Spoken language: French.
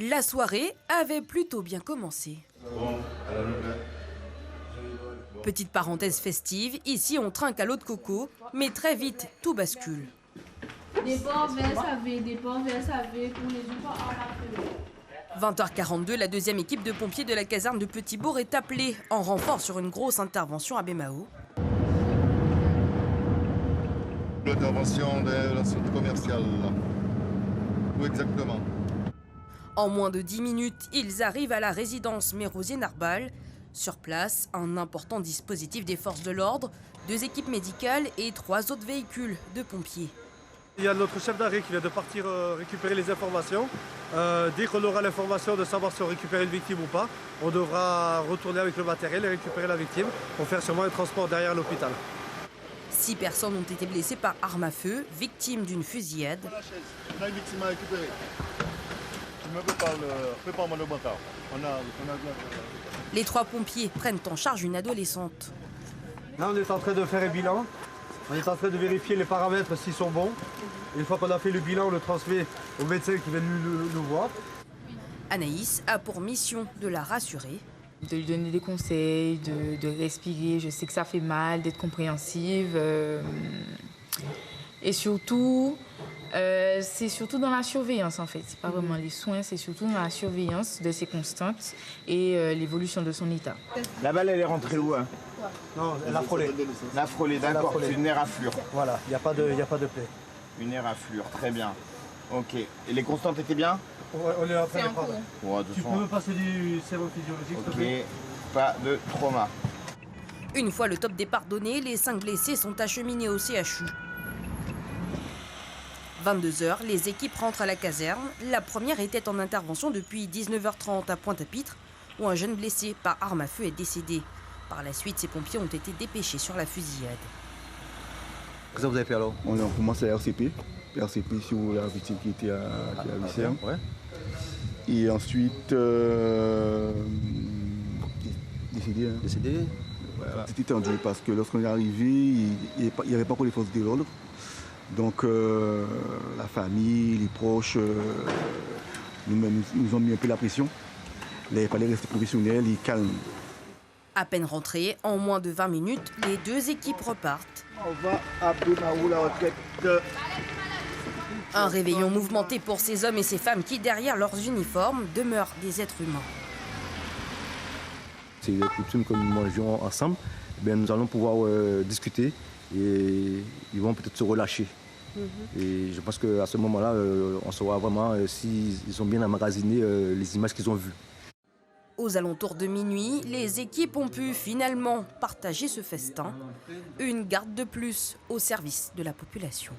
La soirée avait plutôt bien commencé. Petite parenthèse festive, ici on trinque à l'eau de coco, mais très vite tout bascule. Départ vers SAV, départ vers SAV pour les enfants en 20h42, la deuxième équipe de pompiers de la caserne de Petit-Bourg est appelée en renfort sur une grosse intervention à Bémao. L'intervention de la société commerciale. Où exactement? En moins de 10 minutes, ils arrivent à la résidence Mérosier-Narbal. Sur place, un important dispositif des forces de l'ordre, 2 équipes médicales et 3 autres véhicules de pompiers. Il y a notre chef d'arrêt qui vient de partir récupérer les informations. Dès qu'on aura l'information de savoir si on récupère une victime ou pas, on devra retourner avec le matériel et récupérer la victime pour faire sûrement un transport derrière l'hôpital. 6 personnes ont été blessées par arme à feu, victimes d'une fusillade. On a une victime à récupérer. Tu me prépare-moi le bâtard. Les 3 pompiers prennent en charge une adolescente. Là, on est en train de faire un bilan. On est en train de vérifier les paramètres s'ils sont bons. Une fois qu'on a fait le bilan, on le transmet au médecin qui vient nous voir. Anaïs a pour mission de la rassurer. De lui donner des conseils, de respirer. Je sais que ça fait mal, d'être compréhensive. Et surtout, c'est surtout dans la surveillance en fait. C'est pas vraiment les soins, c'est surtout dans la surveillance de ses constantes et l'évolution de son état. La balle, elle est rentrée où hein? Non, elle a frôlé. La frôlée, d'accord, c'est une éraflure. Voilà, il n'y a pas de plaie. Une éraflure, très bien. Ok. Et les constantes étaient bien? On est en train de prendre. Ouais, Tu peux me passer du sérum physiologique, s'il te plaît? Ok, pas de trauma. Une fois le top départ donné, les 5 blessés sont acheminés au CHU. 22h, les équipes rentrent à la caserne. La première était en intervention depuis 19h30 à Pointe-à-Pitre, où un jeune blessé par arme à feu est décédé. Par la suite, ces pompiers ont été dépêchés sur la fusillade. Qu'est-ce que vous avez fait alors? On a commencé la RCP sur la victime qui était à l'ICM. Ouais. Et ensuite, décédé. Hein. Décédé? Voilà. C'était tendu parce que lorsqu'on est arrivé, il n'y avait pas encore les forces de l'ordre. Donc la famille, les proches nous ont mis un peu la pression. Là, il fallait rester professionnel et calme. À peine rentrés, en moins de 20 minutes, les 2 équipes repartent. On va à Bémao, la retraite. Un réveillon mouvementé pour ces hommes et ces femmes qui, derrière leurs uniformes, demeurent des êtres humains. C'est des coutumes que nous mangeons ensemble. Eh nous allons pouvoir discuter et ils vont peut-être se relâcher. Et je pense qu'à ce moment-là, on saura vraiment s'ils ont bien emmagasiné les images qu'ils ont vues. Aux alentours de minuit, les équipes ont pu finalement partager ce festin. Une garde de plus au service de la population.